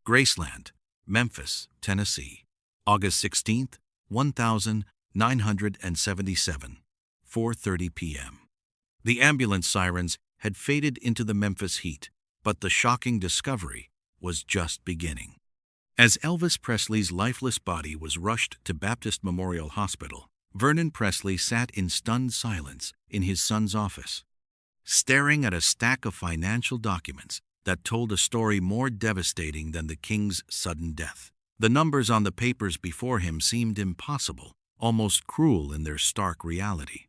Graceland, Memphis, Tennessee, August 16th, 1977, 4:30 p.m. The ambulance sirens had faded into the Memphis heat, but the shocking discovery was just beginning. As Elvis Presley's lifeless body was rushed to Baptist Memorial Hospital, Vernon Presley sat in stunned silence in his son's office, staring at a stack of financial documents that told a story more devastating than the king's sudden death. The numbers on the papers before him seemed impossible, almost cruel in their stark reality.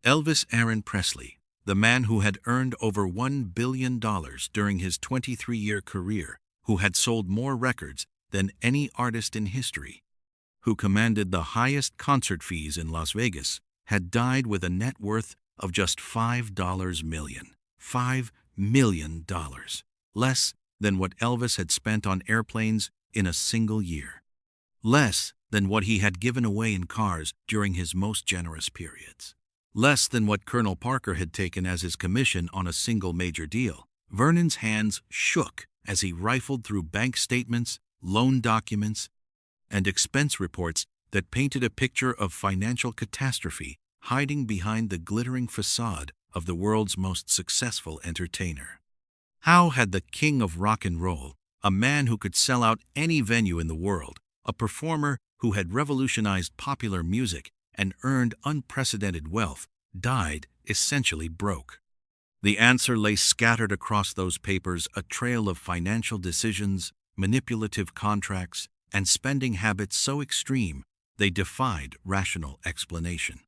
Elvis Aaron Presley, the man who had earned over $1 billion during his 23-year career, who had sold more records than any artist in history, who commanded the highest concert fees in Las Vegas, had died with a net worth of just $5 million. $5 million. Less than what Elvis had spent on airplanes in a single year. Less than what he had given away in cars during his most generous periods. Less than what Colonel Parker had taken as his commission on a single major deal. Vernon's hands shook as he rifled through bank statements, loan documents, and expense reports that painted a picture of financial catastrophe hiding behind the glittering facade of the world's most successful entertainer. How had the king of rock and roll, a man who could sell out any venue in the world, a performer who had revolutionized popular music and earned unprecedented wealth, died essentially broke? The answer lay scattered across those papers, a trail of financial decisions, manipulative contracts, and spending habits so extreme they defied rational explanation.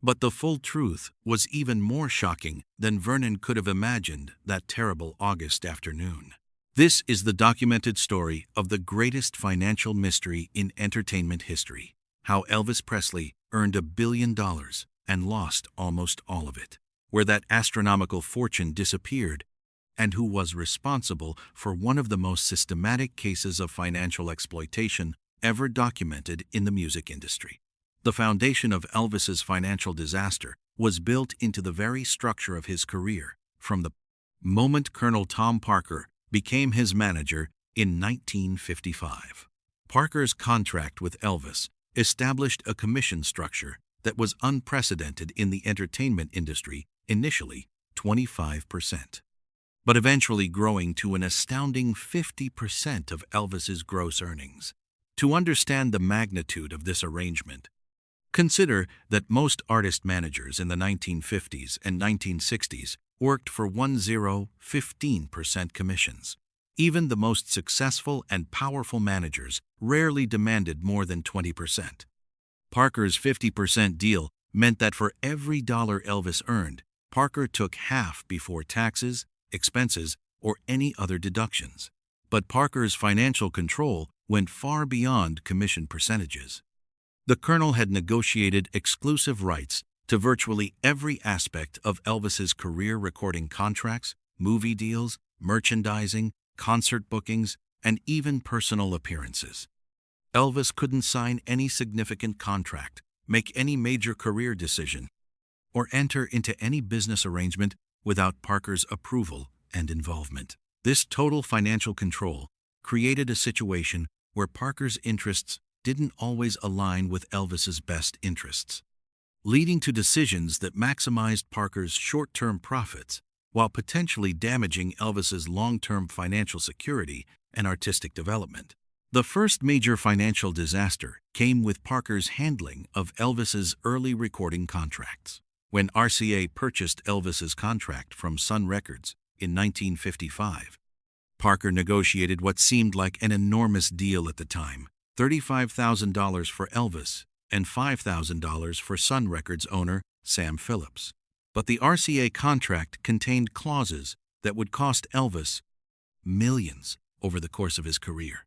But the full truth was even more shocking than Vernon could have imagined that terrible August afternoon. This is the documented story of the greatest financial mystery in entertainment history: how Elvis Presley earned $1 billion and lost almost all of it, where that astronomical fortune disappeared, and who was responsible for one of the most systematic cases of financial exploitation ever documented in the music industry. The foundation of Elvis's financial disaster was built into the very structure of his career, from the moment Colonel Tom Parker became his manager in 1955. Parker's contract with Elvis established a commission structure that was unprecedented in the entertainment industry, initially 25%, but eventually growing to an astounding 50% of Elvis's gross earnings. To understand the magnitude of this arrangement, consider that most artist managers in the 1950s and 1960s worked for 15% commissions. Even the most successful and powerful managers rarely demanded more than 20%. Parker's 50% deal meant that for every dollar Elvis earned, Parker took half before taxes, expenses, or any other deductions. But Parker's financial control went far beyond commission percentages. The Colonel had negotiated exclusive rights to virtually every aspect of Elvis's career, recording contracts, movie deals, merchandising, concert bookings, and even personal appearances. Elvis couldn't sign any significant contract, make any major career decision, or enter into any business arrangement without Parker's approval and involvement. This total financial control created a situation where Parker's interests didn't always align with Elvis's best interests, leading to decisions that maximized Parker's short-term profits while potentially damaging Elvis's long-term financial security and artistic development. The first major financial disaster came with Parker's handling of Elvis's early recording contracts. When RCA purchased Elvis's contract from Sun Records in 1955, Parker negotiated what seemed like an enormous deal at the time: $35,000 for Elvis and $5,000 for Sun Records owner Sam Phillips. But the RCA contract contained clauses that would cost Elvis millions over the course of his career.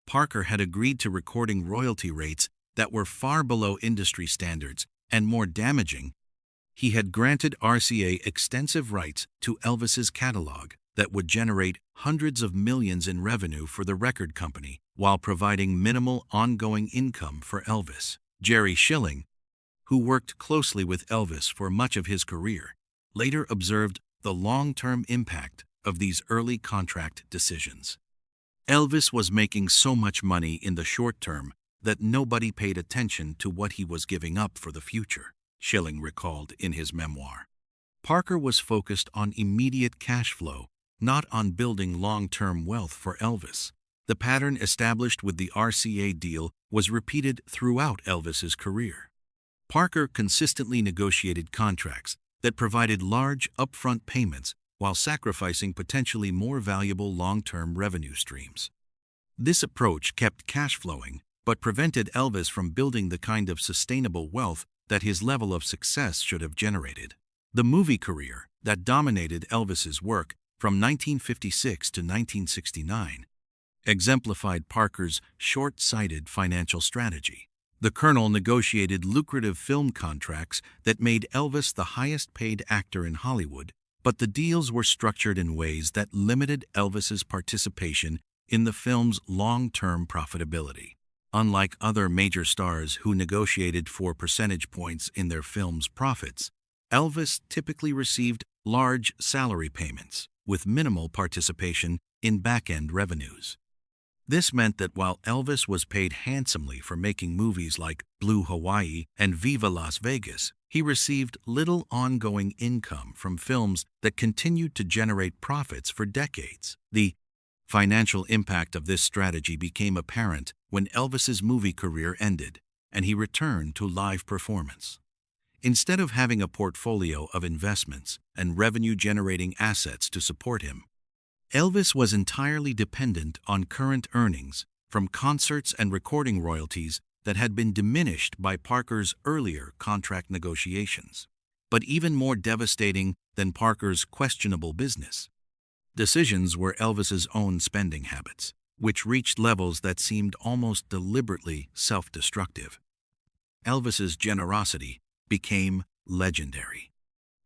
Parker had agreed to recording royalty rates that were far below industry standards, and more damaging, he had granted RCA extensive rights to Elvis's catalog that would generate hundreds of millions in revenue for the record company while providing minimal ongoing income for Elvis. Jerry Schilling, who worked closely with Elvis for much of his career, later observed the long-term impact of these early contract decisions. Elvis was making so much money in the short term that nobody paid attention to what he was giving up for the future, Schilling recalled in his memoir. Parker was focused on immediate cash flow, not on building long-term wealth for Elvis. The pattern established with the RCA deal was repeated throughout Elvis's career. Parker consistently negotiated contracts that provided large upfront payments while sacrificing potentially more valuable long-term revenue streams. This approach kept cash flowing, but prevented Elvis from building the kind of sustainable wealth that his level of success should have generated. The movie career that dominated Elvis's work from 1956 to 1969 exemplified Parker's short-sighted financial strategy. The Colonel negotiated lucrative film contracts that made Elvis the highest-paid actor in Hollywood, but the deals were structured in ways that limited Elvis's participation in the film's long-term profitability. Unlike other major stars who negotiated for percentage points in their film's profits, Elvis typically received large salary payments with minimal participation in back-end revenues. This meant that while Elvis was paid handsomely for making movies like Blue Hawaii and Viva Las Vegas, he received little ongoing income from films that continued to generate profits for decades. The financial impact of this strategy became apparent when Elvis's movie career ended and he returned to live performance. Instead of having a portfolio of investments and revenue-generating assets to support him, Elvis was entirely dependent on current earnings from concerts and recording royalties that had been diminished by Parker's earlier contract negotiations. But even more devastating than Parker's questionable business decisions were Elvis's own spending habits, which reached levels that seemed almost deliberately self-destructive. Elvis's generosity became legendary,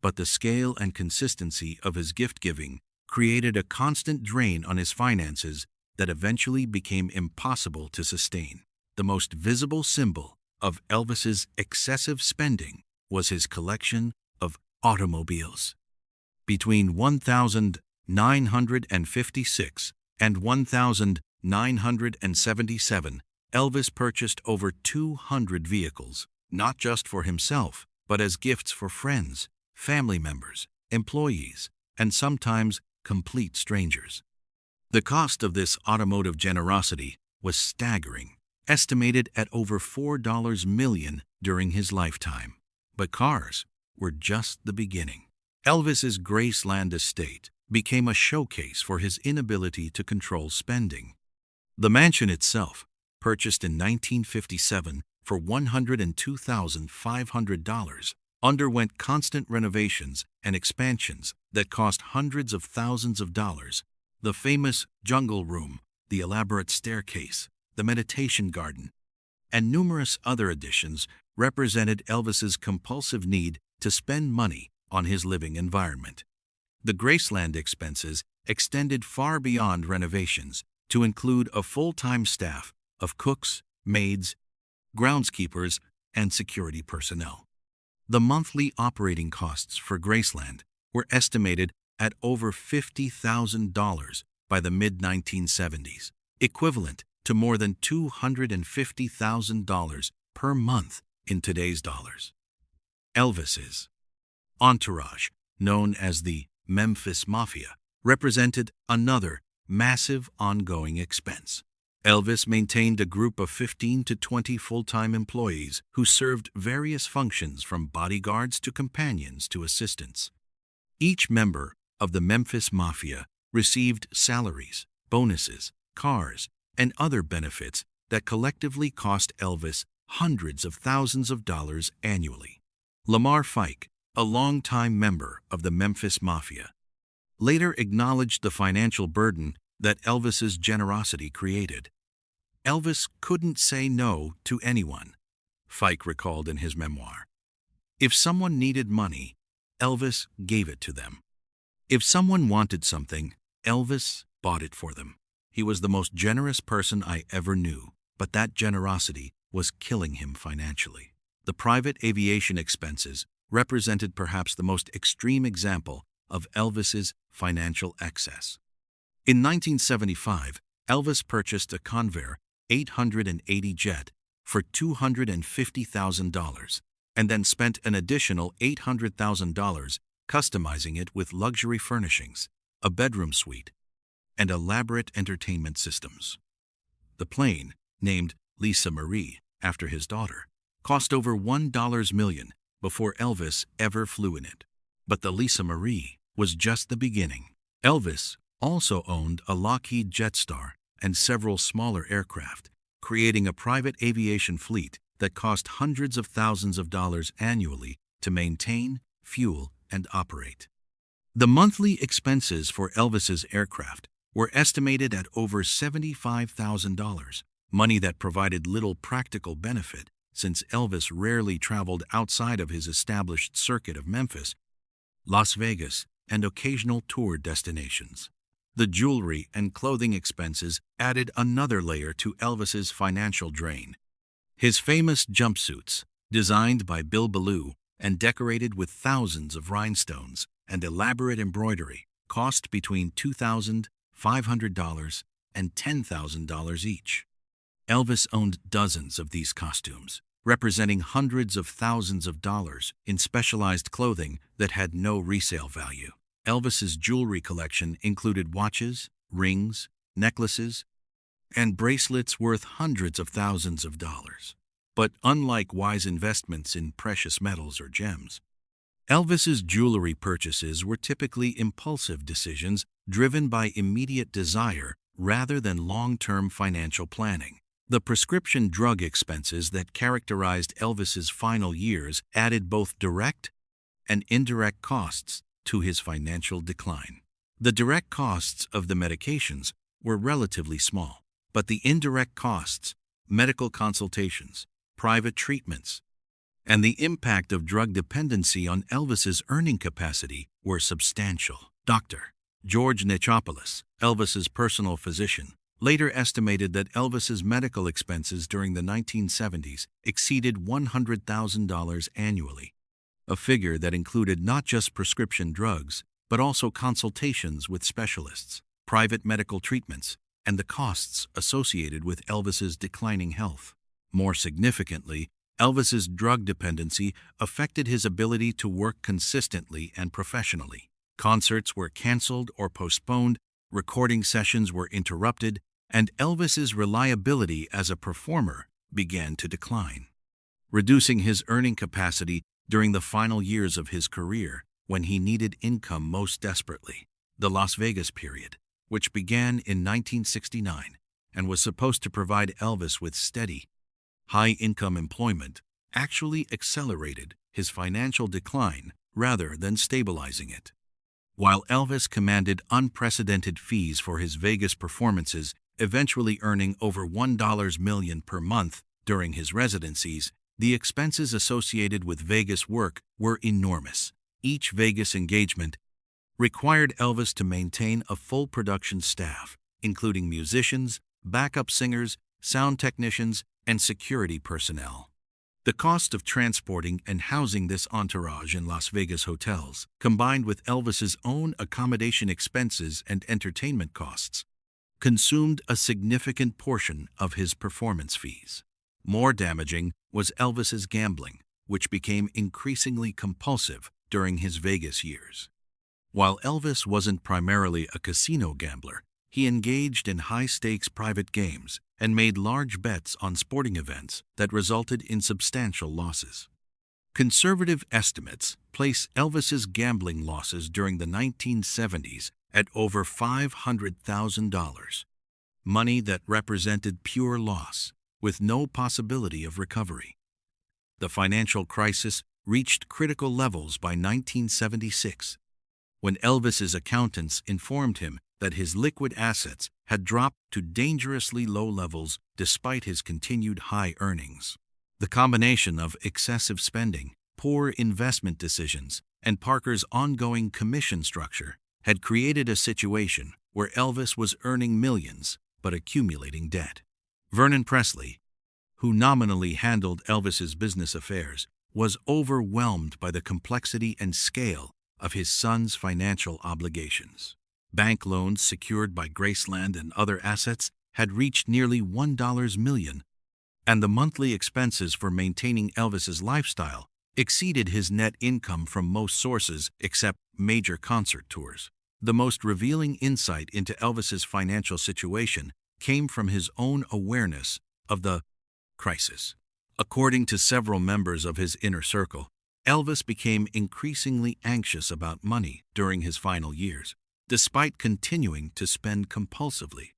but the scale and consistency of his gift-giving created a constant drain on his finances that eventually became impossible to sustain. The most visible symbol of Elvis's excessive spending was his collection of automobiles. Between 1956 and 1977, Elvis purchased over 200 vehicles, not just for himself, but as gifts for friends, family members, employees, and sometimes complete strangers. The cost of this automotive generosity was staggering, estimated at over $4 million during his lifetime. But cars were just the beginning. Elvis's Graceland estate became a showcase for his inability to control spending. The mansion itself, purchased in 1957 for $102,500, underwent constant renovations and expansions that cost hundreds of thousands of dollars. The famous jungle room, the elaborate staircase, the meditation garden, and numerous other additions represented Elvis's compulsive need to spend money on his living environment. The Graceland expenses extended far beyond renovations to include a full-time staff of cooks, maids, groundskeepers, and security personnel. The monthly operating costs for Graceland were estimated at over $50,000 by the mid-1970s, equivalent to more than $250,000 per month in today's dollars. Elvis's entourage, known as the Memphis Mafia, represented another massive ongoing expense. Elvis maintained a group of 15 to 20 full-time employees who served various functions from bodyguards to companions to assistants. Each member of the Memphis Mafia received salaries, bonuses, cars, and other benefits that collectively cost Elvis hundreds of thousands of dollars annually. Lamar Fike, a longtime member of the Memphis Mafia, later acknowledged the financial burden that Elvis's generosity created. Elvis couldn't say no to anyone, Fike recalled in his memoir. If someone needed money, Elvis gave it to them. If someone wanted something, Elvis bought it for them. He was the most generous person I ever knew, but that generosity was killing him financially. The private aviation expenses represented perhaps the most extreme example of Elvis's financial excess. In 1975, Elvis purchased a Convair 880 jet for $250,000 and then spent an additional $800,000 customizing it with luxury furnishings, a bedroom suite, and elaborate entertainment systems. The plane, named Lisa Marie after his daughter, cost over $1 million before Elvis ever flew in it. But the Lisa Marie was just the beginning. Elvis also owned a Lockheed Jetstar and several smaller aircraft, creating a private aviation fleet that cost hundreds of thousands of dollars annually to maintain, fuel, and operate. The monthly expenses for Elvis's aircraft were estimated at over $75,000, money that provided little practical benefit since Elvis rarely traveled outside of his established circuit of Memphis, Las Vegas, and occasional tour destinations. The jewelry and clothing expenses added another layer to Elvis's financial drain. His famous jumpsuits, designed by Bill Ballou and decorated with thousands of rhinestones and elaborate embroidery, cost between $2,500 and $10,000 each. Elvis owned dozens of these costumes, representing hundreds of thousands of dollars in specialized clothing that had no resale value. Elvis's jewelry collection included watches, rings, necklaces, and bracelets worth hundreds of thousands of dollars. But unlike wise investments in precious metals or gems, Elvis's jewelry purchases were typically impulsive decisions driven by immediate desire rather than long-term financial planning. The prescription drug expenses that characterized Elvis's final years added both direct and indirect costs to his financial decline. The direct costs of the medications were relatively small, but the indirect costs, medical consultations, private treatments, and the impact of drug dependency on Elvis's earning capacity were substantial. Dr. George Nichopoulos, Elvis's personal physician, later estimated that Elvis's medical expenses during the 1970s exceeded $100,000 annually, a figure that included not just prescription drugs, but also consultations with specialists, private medical treatments, and the costs associated with Elvis's declining health. More significantly, Elvis's drug dependency affected his ability to work consistently and professionally. Concerts were canceled or postponed, recording sessions were interrupted, and Elvis's reliability as a performer began to decline, reducing his earning capacity during the final years of his career when he needed income most desperately. The Las Vegas period, which began in 1969 and was supposed to provide Elvis with steady, high-income employment, actually accelerated his financial decline rather than stabilizing it. While Elvis commanded unprecedented fees for his Vegas performances, eventually earning over $1 million per month during his residencies, the expenses associated with Vegas work were enormous. Each Vegas engagement required Elvis to maintain a full production staff, including musicians, backup singers, sound technicians, and security personnel. The cost of transporting and housing this entourage in Las Vegas hotels, combined with Elvis's own accommodation expenses and entertainment costs, consumed a significant portion of his performance fees. More damaging was Elvis's gambling, which became increasingly compulsive during his Vegas years. While Elvis wasn't primarily a casino gambler, he engaged in high-stakes private games and made large bets on sporting events that resulted in substantial losses. Conservative estimates place Elvis's gambling losses during the 1970s at over $500,000, money that represented pure loss, with no possibility of recovery. The financial crisis reached critical levels by 1976, when Elvis's accountants informed him that his liquid assets had dropped to dangerously low levels despite his continued high earnings. The combination of excessive spending, poor investment decisions, and Parker's ongoing commission structure had created a situation where Elvis was earning millions but accumulating debt. Vernon Presley, who nominally handled Elvis's business affairs, was overwhelmed by the complexity and scale of his son's financial obligations. Bank loans secured by Graceland and other assets had reached nearly $1 million, and the monthly expenses for maintaining Elvis's lifestyle exceeded his net income from most sources except major concert tours. The most revealing insight into Elvis's financial situation came from his own awareness of the crisis. According to several members of his inner circle, Elvis became increasingly anxious about money during his final years, despite continuing to spend compulsively.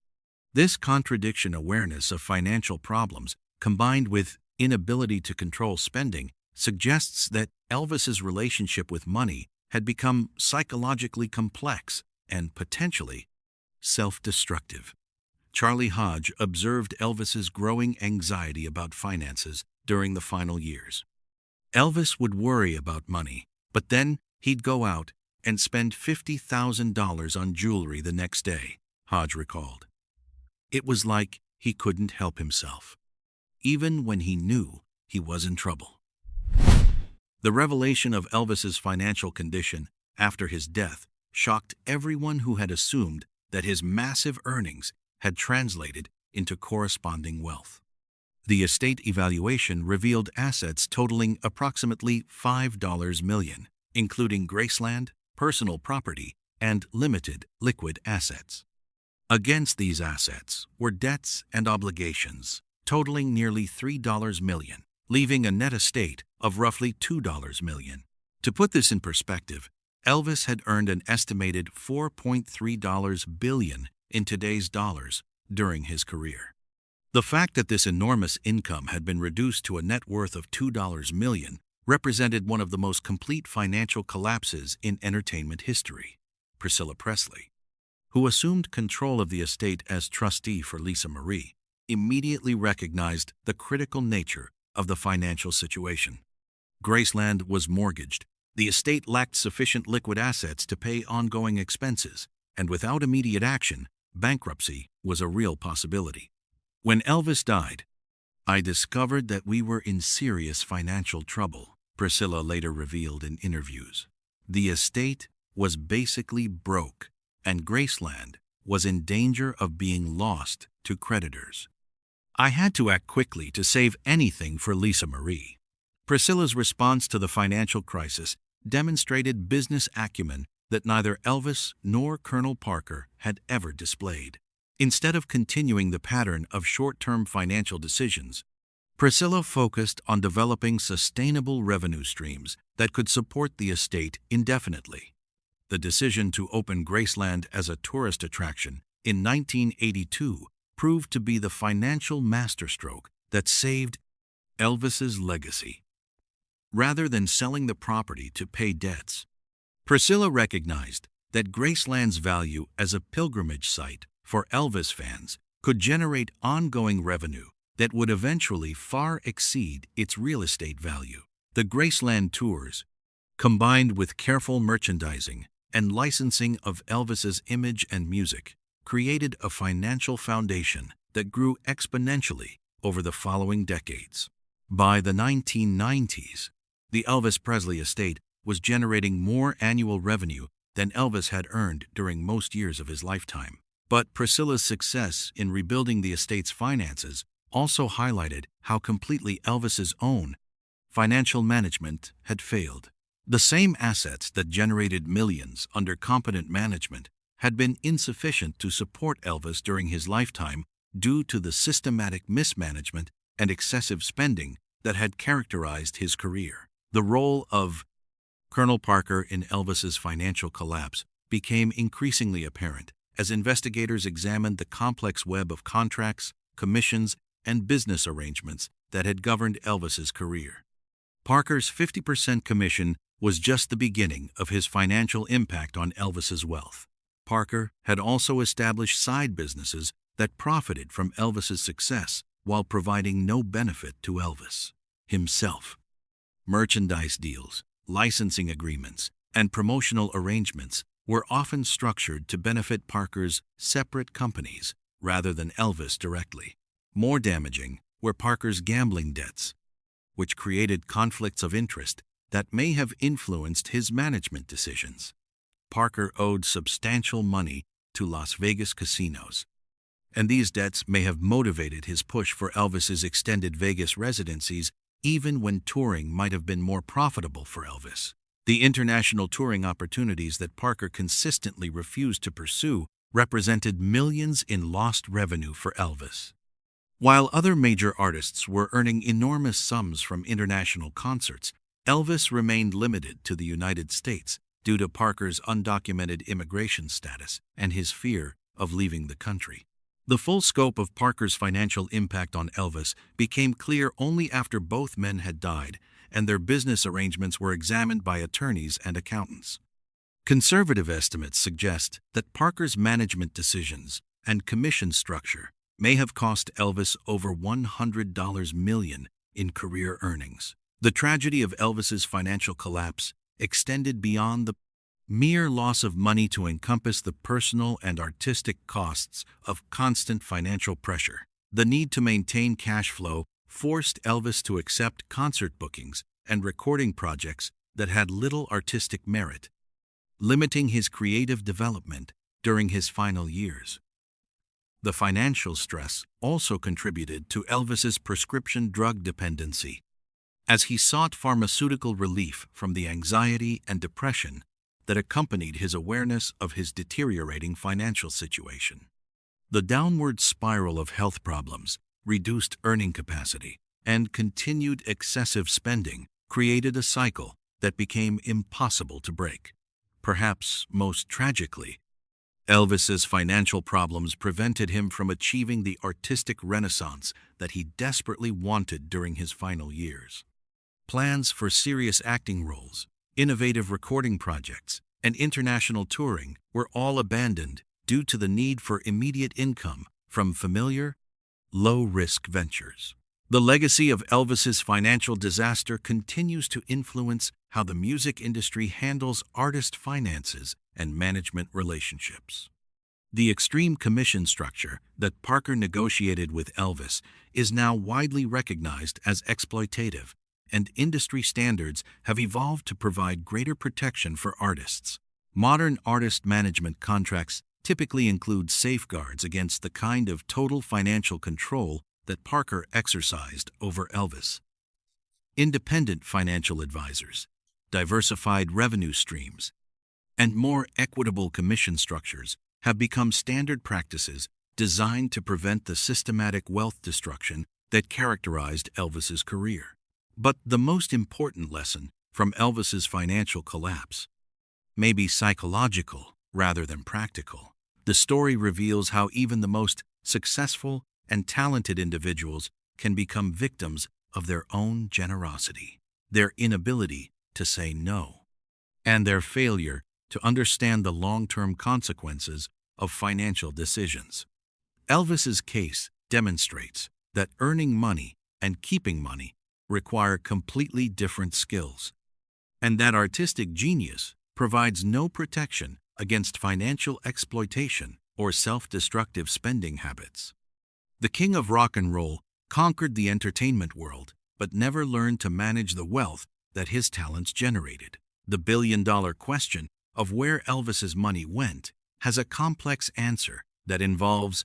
This contradiction awareness of financial problems, combined with inability to control spending, suggests that Elvis's relationship with money had become psychologically complex and potentially self-destructive. Charlie Hodge observed Elvis's growing anxiety about finances during the final years. Elvis would worry about money, but then he'd go out and spend $50,000 on jewelry the next day, Hodge recalled. It was like he couldn't help himself, even when he knew he was in trouble. The revelation of Elvis's financial condition after his death shocked everyone who had assumed that his massive earnings had translated into corresponding wealth. The estate evaluation revealed assets totaling approximately $5 million, including Graceland, personal property, and limited liquid assets. Against these assets were debts and obligations totaling nearly $3 million, leaving a net estate of roughly $2 million. To put this in perspective, Elvis had earned an estimated $4.3 billion in today's dollars during his career. The fact that this enormous income had been reduced to a net worth of $2 million represented one of the most complete financial collapses in entertainment history. Priscilla Presley, who assumed control of the estate as trustee for Lisa Marie, immediately recognized the critical nature of the financial situation. Graceland was mortgaged. The estate lacked sufficient liquid assets to pay ongoing expenses, and without immediate action, bankruptcy was a real possibility. When Elvis died, "I discovered that we were in serious financial trouble," Priscilla later revealed in interviews. The estate was basically broke, and Graceland was in danger of being lost to creditors. "I had to act quickly to save anything for Lisa Marie." Priscilla's response to the financial crisis demonstrated business acumen that neither Elvis nor Colonel Parker had ever displayed. Instead of continuing the pattern of short-term financial decisions, Priscilla focused on developing sustainable revenue streams that could support the estate indefinitely. The decision to open Graceland as a tourist attraction in 1982 proved to be the financial masterstroke that saved Elvis's legacy. Rather than selling the property to pay debts, Priscilla recognized that Graceland's value as a pilgrimage site for Elvis fans could generate ongoing revenue that would eventually far exceed its real estate value. The Graceland tours, combined with careful merchandising and licensing of Elvis's image and music, created a financial foundation that grew exponentially over the following decades. By the 1990s, the Elvis Presley estate was generating more annual revenue than Elvis had earned during most years of his lifetime. But Priscilla's success in rebuilding the estate's finances also highlighted how completely Elvis's own financial management had failed. The same assets that generated millions under competent management had been insufficient to support Elvis during his lifetime due to the systematic mismanagement and excessive spending that had characterized his career. The role of Colonel Parker in Elvis's financial collapse became increasingly apparent as investigators examined the complex web of contracts, commissions, and business arrangements that had governed Elvis's career. Parker's 50% commission was just the beginning of his financial impact on Elvis's wealth. Parker had also established side businesses that profited from Elvis's success while providing no benefit to Elvis himself. Merchandise deals, licensing agreements, and promotional arrangements were often structured to benefit Parker's separate companies rather than Elvis directly. More damaging were Parker's gambling debts, which created conflicts of interest that may have influenced his management decisions. Parker owed substantial money to Las Vegas casinos, and these debts may have motivated his push for Elvis's extended Vegas residencies even when touring might have been more profitable for Elvis. The international touring opportunities that Parker consistently refused to pursue represented millions in lost revenue for Elvis. While other major artists were earning enormous sums from international concerts, Elvis remained limited to the United States due to Parker's undocumented immigration status and his fear of leaving the country. The full scope of Parker's financial impact on Elvis became clear only after both men had died and their business arrangements were examined by attorneys and accountants. Conservative estimates suggest that Parker's management decisions and commission structure may have cost Elvis over $100 million in career earnings. The tragedy of Elvis's financial collapse extended beyond the mere loss of money to encompass the personal and artistic costs of constant financial pressure. The need to maintain cash flow forced Elvis to accept concert bookings and recording projects that had little artistic merit, limiting his creative development during his final years. The financial stress also contributed to Elvis's prescription drug dependency, as he sought pharmaceutical relief from the anxiety and depression that accompanied his awareness of his deteriorating financial situation. The downward spiral of health problems, reduced earning capacity, and continued excessive spending created a cycle that became impossible to break. Perhaps most tragically, Elvis's financial problems prevented him from achieving the artistic renaissance that he desperately wanted during his final years. Plans for serious acting roles, innovative recording projects, and international touring were all abandoned due to the need for immediate income from familiar, low-risk ventures. The legacy of Elvis's financial disaster continues to influence how the music industry handles artist finances and management relationships. The extreme commission structure that Parker negotiated with Elvis is now widely recognized as exploitative, and industry standards have evolved to provide greater protection for artists. Modern artist management contracts typically include safeguards against the kind of total financial control that Parker exercised over Elvis. Independent financial advisors, diversified revenue streams, and more equitable commission structures have become standard practices designed to prevent the systematic wealth destruction that characterized Elvis's career. But the most important lesson from Elvis's financial collapse may be psychological rather than practical. The story reveals how even the most successful and talented individuals can become victims of their own generosity, their inability to say no, and their failure to understand the long-term consequences of financial decisions. Elvis's case demonstrates that earning money and keeping money require completely different skills, and that artistic genius provides no protection against financial exploitation or self-destructive spending habits. The king of rock and roll conquered the entertainment world, but never learned to manage the wealth that his talents generated. The billion-dollar question of where Elvis's money went has a complex answer that involves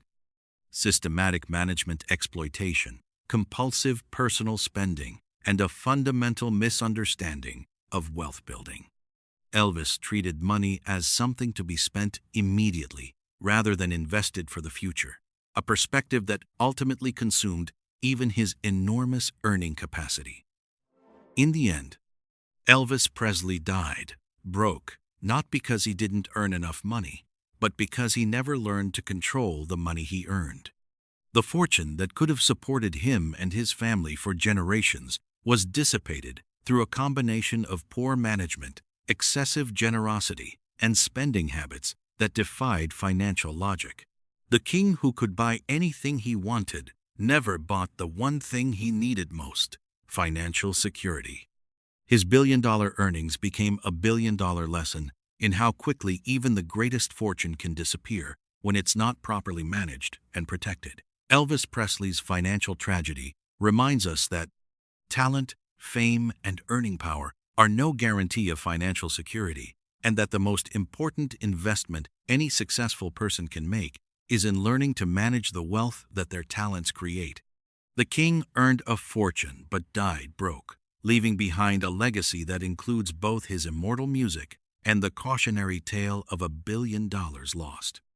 systematic management exploitation, compulsive personal spending, and a fundamental misunderstanding of wealth building. Elvis treated money as something to be spent immediately rather than invested for the future, a perspective that ultimately consumed even his enormous earning capacity. In the end, Elvis Presley died broke, not because he didn't earn enough money, but because he never learned to control the money he earned. The fortune that could have supported him and his family for generations was dissipated through a combination of poor management, excessive generosity, and spending habits that defied financial logic. The king who could buy anything he wanted never bought the one thing he needed most: financial security. His billion-dollar earnings became a billion-dollar lesson in how quickly even the greatest fortune can disappear when it's not properly managed and protected. Elvis Presley's financial tragedy reminds us that talent, fame, and earning power are no guarantee of financial security, and that the most important investment any successful person can make is in learning to manage the wealth that their talents create. The king earned a fortune but died broke, leaving behind a legacy that includes both his immortal music and the cautionary tale of $1 billion lost.